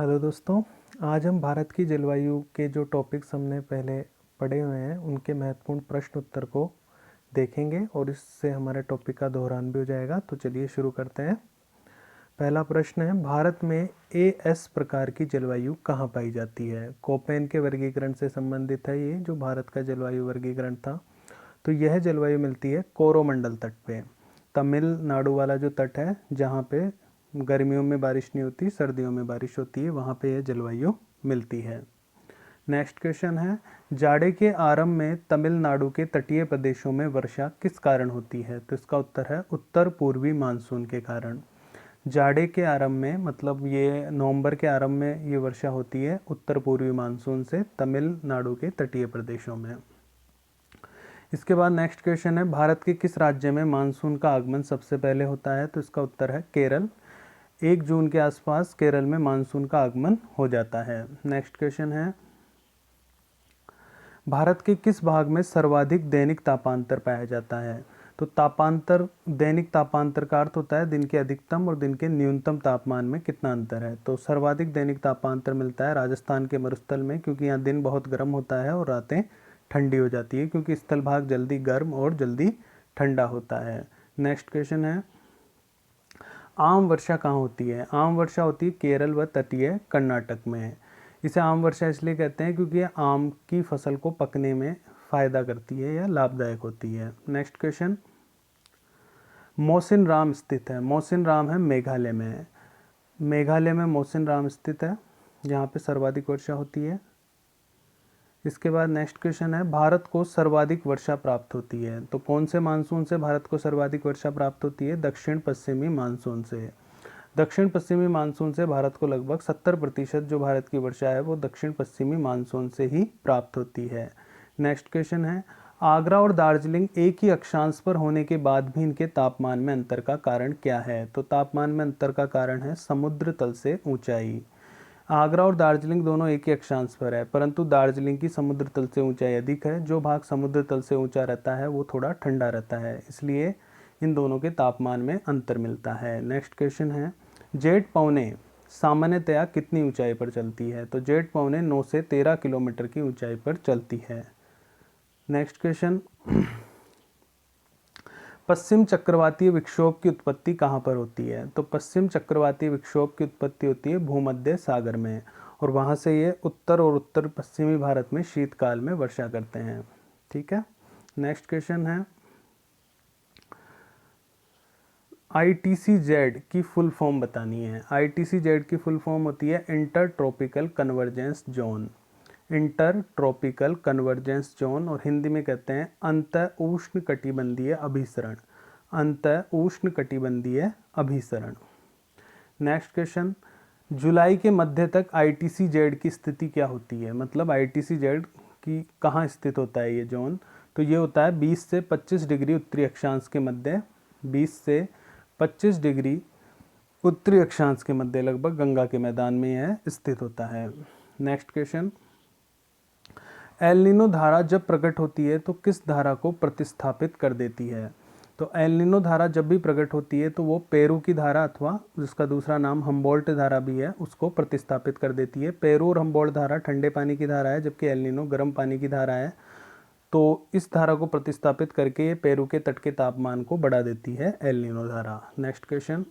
Hello दोस्तों। आज हम भारत की जलवायु के जो टॉपिक्स हमने पहले पढ़े हुए हैं उनके महत्वपूर्ण प्रश्न उत्तर को देखेंगे और इससे हमारे टॉपिक का दोहरान भी हो जाएगा। तो चलिए शुरू करते हैं। पहला प्रश्न है, भारत में एएस प्रकार की जलवायु कहाँ पाई जाती है? कोपेन के वर्गीकरण से संबंधित है ये जो भारत का जलवायु वर्गीकरण था। तो यह जलवायु मिलती है कोरोमंडल तट पे, तमिलनाडु वाला जो तट है जहाँ पे गर्मियों में बारिश नहीं होती, सर्दियों में बारिश होती है, वहाँ पे यह जलवायु मिलती है। नेक्स्ट क्वेश्चन है, जाड़े के आरंभ में तमिलनाडु के तटीय प्रदेशों में वर्षा किस कारण होती है? तो इसका उत्तर है उत्तर पूर्वी मानसून के कारण। जाड़े के आरंभ में मतलब ये नवंबर के आरंभ में ये वर्षा होती है उत्तर पूर्वी मानसून से तमिलनाडु के तटीय प्रदेशों में। इसके बाद नेक्स्ट क्वेश्चन है, भारत के किस राज्य में मानसून का आगमन सबसे पहले होता है? तो इसका उत्तर है केरल। 1 जून के आसपास केरल में मानसून का आगमन हो जाता है। नेक्स्ट क्वेश्चन है, भारत के किस भाग में सर्वाधिक दैनिक तापांतर पाया जाता है? तो तापांतर, दैनिक तापांतर का अर्थ होता है दिन के अधिकतम और दिन के न्यूनतम तापमान में कितना अंतर है। तो सर्वाधिक दैनिक तापांतर मिलता है राजस्थान के मरुस्थल में, क्योंकि यहाँ दिन बहुत गर्म होता है और रातें ठंडी हो जाती है, क्योंकि स्थल भाग जल्दी गर्म और जल्दी ठंडा होता है। नेक्स्ट क्वेश्चन है, आम वर्षा कहाँ होती है? आम वर्षा होती है केरल व तटीय कर्नाटक में। इसे आम वर्षा इसलिए कहते हैं क्योंकि यह आम की फसल को पकने में फायदा करती है या लाभदायक होती है। नेक्स्ट क्वेश्चन, मौसिनराम स्थित है। मौसिनराम है मेघालय में। मेघालय में मौसिनराम स्थित है, जहाँ पे सर्वाधिक वर्षा होती है। इसके बाद नेक्स्ट क्वेश्चन है, भारत को सर्वाधिक वर्षा प्राप्त होती है। तो कौन से मानसून से भारत को सर्वाधिक वर्षा प्राप्त होती है? दक्षिण पश्चिमी मानसून से। दक्षिण पश्चिमी मानसून से भारत को लगभग 70% जो भारत की वर्षा है वो दक्षिण पश्चिमी मानसून से ही प्राप्त होती है। नेक्स्ट क्वेश्चन है, आगरा और दार्जिलिंग एक ही अक्षांश पर होने के बाद भी इनके तापमान में अंतर का कारण क्या है? तो तापमान में अंतर का कारण है समुद्र तल से ऊंचाई। आगरा और दार्जिलिंग दोनों एक ही अक्षांश पर है, परंतु दार्जिलिंग की समुद्र तल से ऊंचाई अधिक है। जो भाग समुद्र तल से ऊंचा रहता है वो थोड़ा ठंडा रहता है, इसलिए इन दोनों के तापमान में अंतर मिलता है। नेक्स्ट क्वेश्चन है, जेट पवने सामान्यतया कितनी ऊंचाई पर चलती है? तो जेट पवने 9 से 13 किलोमीटर की ऊंचाई पर चलती है। नेक्स्ट क्वेश्चन, पश्चिम चक्रवातीय विक्षोभ की उत्पत्ति कहाँ पर होती है? तो पश्चिम चक्रवातीय विक्षोभ की उत्पत्ति होती है भूमध्य सागर में, और वहाँ से ये उत्तर और उत्तर पश्चिमी भारत में शीतकाल में वर्षा करते हैं। ठीक है। नेक्स्ट क्वेश्चन है, ITCZ की फुल फॉर्म बतानी है। ITCZ की फुल फॉर्म होती है inter tropical convergence zone. Inter tropical convergence zone, और हिंदी में कहते हैं अंत उष्ण कटिबंधीय अभिसरण। अंत उष्ण कटिबंधीय अभिसरण। नेक्स्ट क्वेश्चन, जुलाई के मध्य तक ITCZ की स्थिति क्या होती है? मतलब ITCZ की कहाँ स्थित होता है ये जोन? तो ये होता है 20 से 25 डिग्री उत्तरी अक्षांश के मध्य। 20 से 25 डिग्री उत्तरी अक्षांश के मध्य लगभग गंगा के मैदान में यह स्थित होता है। नेक्स्ट क्वेश्चन, एल नीनो धारा जब प्रकट होती है तो किस धारा को प्रतिस्थापित कर देती है? तो एल नीनो धारा जब भी प्रकट होती है तो वो पेरू की धारा, अथवा जिसका दूसरा नाम हम्बोल्ट धारा भी है, उसको प्रतिस्थापित कर देती है। पेरू और हम्बोल्ट धारा ठंडे पानी की धारा है, जबकि एल नीनो गर्म पानी की धारा है। तो इस धारा को प्रतिस्थापित करके ये पेरू के तट के तापमान को बढ़ा देती है एल नीनो धारा। नेक्स्ट क्वेश्चन,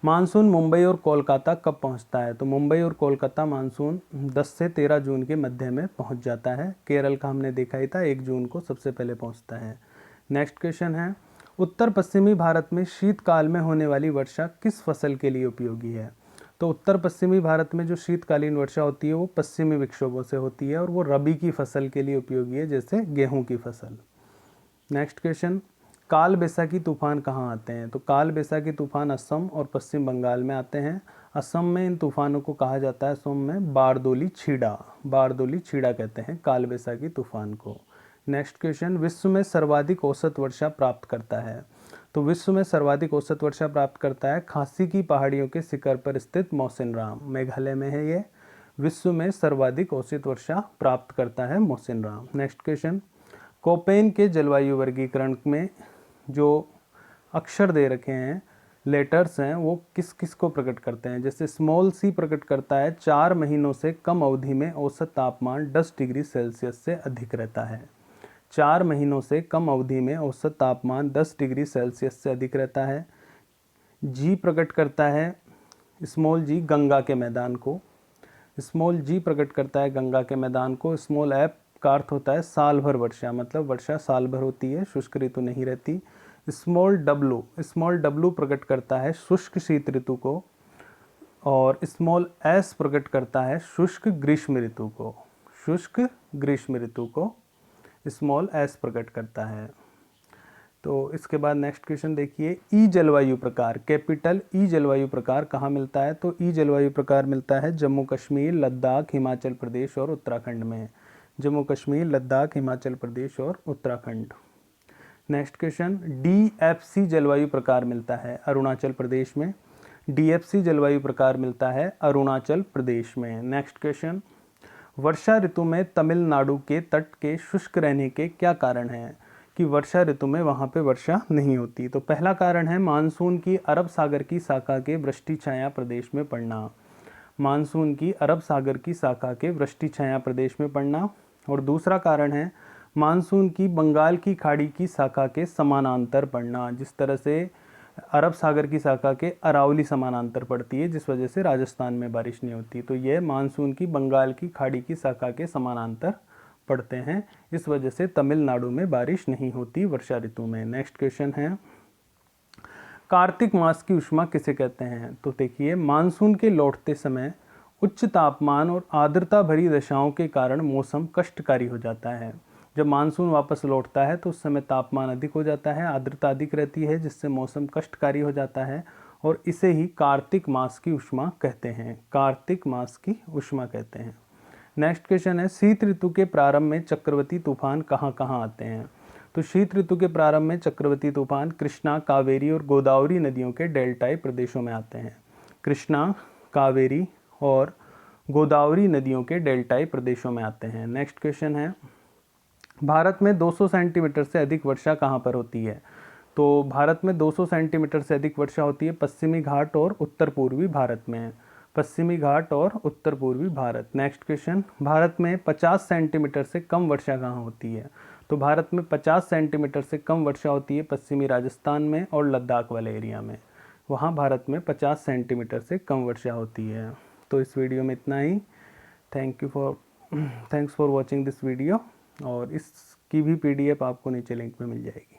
मानसून मुंबई और कोलकाता कब पहुंचता है? तो मुंबई और कोलकाता मानसून 10 से 13 जून के मध्य में पहुंच जाता है। केरल का हमने देखा ही था, 1 जून को सबसे पहले पहुंचता है। नेक्स्ट क्वेश्चन है, उत्तर पश्चिमी भारत में शीतकाल में होने वाली वर्षा किस फसल के लिए उपयोगी है? तो उत्तर पश्चिमी भारत में जो शीतकालीन वर्षा होती है वो पश्चिमी विक्षोभों से होती है और वो रबी की फसल के लिए उपयोगी है, जैसे गेहूं की फसल। नेक्स्ट क्वेश्चन, काल बैसाखी तूफान कहाँ आते हैं? तो काल बैसाखी तूफान असम और पश्चिम बंगाल में आते हैं। असम में इन तूफानों को कहा जाता है, असम में बारदोली छीड़ा। बारदोली छीड़ा कहते हैं काल बैसाखी तूफान को। नेक्स्ट क्वेश्चन, विश्व में सर्वाधिक औसत वर्षा प्राप्त करता है? तो विश्व में सर्वाधिक औसत वर्षा प्राप्त करता है खासी की पहाड़ियों के शिखर पर स्थित मौसिनराम, मेघालय में है ये। विश्व में सर्वाधिक औसत वर्षा प्राप्त करता है मौसिनराम। नेक्स्ट क्वेश्चन, कोपेन के जलवायु वर्गीकरण में जो अक्षर दे रखे हैं लेटर्स हैं वो किस किस को प्रकट करते हैं। जैसे स्मॉल सी प्रकट करता है 4 महीनों से कम अवधि में औसत तापमान 10 डिग्री सेल्सियस से अधिक रहता है। 4 महीनों से कम अवधि में औसत तापमान 10 डिग्री सेल्सियस से अधिक रहता है। जी प्रकट करता है, स्मॉल जी गंगा के मैदान को। स्मॉल जी प्रकट करता है गंगा के मैदान को। स्मॉल एफ का अर्थ होता है साल भर वर्षा, मतलब वर्षा साल भर होती है, शुष्क ऋतु नहीं रहती। स्मॉल डब्लू प्रकट करता है शुष्क शीत ऋतु को। और स्मॉल एस प्रकट करता है शुष्क ग्रीष्म ऋतु को। शुष्क ग्रीष्म ऋतु को स्मॉल एस प्रकट करता है। तो इसके बाद नेक्स्ट क्वेश्चन देखिए, ई जलवायु प्रकार, कैपिटल ई जलवायु प्रकार कहाँ मिलता है। तो ई जलवायु प्रकार मिलता है जम्मू कश्मीर, लद्दाख, हिमाचल प्रदेश और उत्तराखंड में। जम्मू कश्मीर, लद्दाख, हिमाचल प्रदेश और उत्तराखंड। नेक्स्ट क्वेश्चन, डीएफसी जलवायु प्रकार मिलता है अरुणाचल प्रदेश में। डीएफसी जलवायु प्रकार मिलता है अरुणाचल प्रदेश में। नेक्स्ट क्वेश्चन, वर्षा ऋतु में तमिलनाडु के तट के शुष्क रहने के क्या कारण हैं कि वर्षा ऋतु में वहाँ पे वर्षा नहीं होती। तो पहला कारण है मानसून की अरब सागर की शाखा के वृष्टि छाया प्रदेश में पड़ना। मानसून की अरब सागर की शाखा के वृष्टि छाया प्रदेश में पड़ना। और दूसरा कारण है मानसून की बंगाल की खाड़ी की शाखा के समानांतर पड़ना। जिस तरह से अरब सागर की शाखा के अरावली समानांतर पड़ती है, जिस वजह से राजस्थान में बारिश नहीं होती, तो यह मानसून की बंगाल की खाड़ी की शाखा के समानांतर पड़ते हैं, इस वजह से तमिलनाडु में बारिश नहीं होती वर्षा ऋतु में। नेक्स्ट क्वेश्चन है, कार्तिक मास की उष्मा किसे कहते हैं। तो देखिए, मानसून के लौटते समय उच्च तापमान और आर्द्रता भरी दशाओं के कारण मौसम कष्टकारी हो जाता है। जब मानसून वापस लौटता है तो उस समय तापमान अधिक हो जाता है, आर्द्रता अधिक रहती है, जिससे मौसम कष्टकारी हो जाता है, और इसे ही कार्तिक मास की उष्मा कहते हैं। कार्तिक मास की उष्मा कहते हैं। नेक्स्ट क्वेश्चन है, शीत ऋतु के प्रारंभ में चक्रवाती तूफान कहाँ कहाँ आते हैं। तो शीत ऋतु के प्रारंभ में चक्रवाती तूफान कृष्णा, कावेरी और गोदावरी नदियों के डेल्टाई प्रदेशों में आते हैं। कृष्णा, कावेरी और गोदावरी नदियों के डेल्टाई प्रदेशों में आते हैं। नेक्स्ट क्वेश्चन है, भारत में 200 सेंटीमीटर से अधिक वर्षा कहाँ पर होती है। तो भारत में 200 सेंटीमीटर से अधिक वर्षा होती है पश्चिमी घाट और उत्तर पूर्वी भारत में। पश्चिमी घाट और उत्तर पूर्वी भारत। नेक्स्ट क्वेश्चन, भारत में 50 सेंटीमीटर से कम वर्षा कहाँ होती है। तो भारत में 50 सेंटीमीटर से कम वर्षा होती है पश्चिमी राजस्थान में और लद्दाख वाले एरिया में। वहाँ भारत में 50 सेंटीमीटर से कम वर्षा होती है। तो इस वीडियो में इतना ही। Thanks for watching this video. और इसकी भी PDF आपको नीचे लिंक में मिल जाएगी।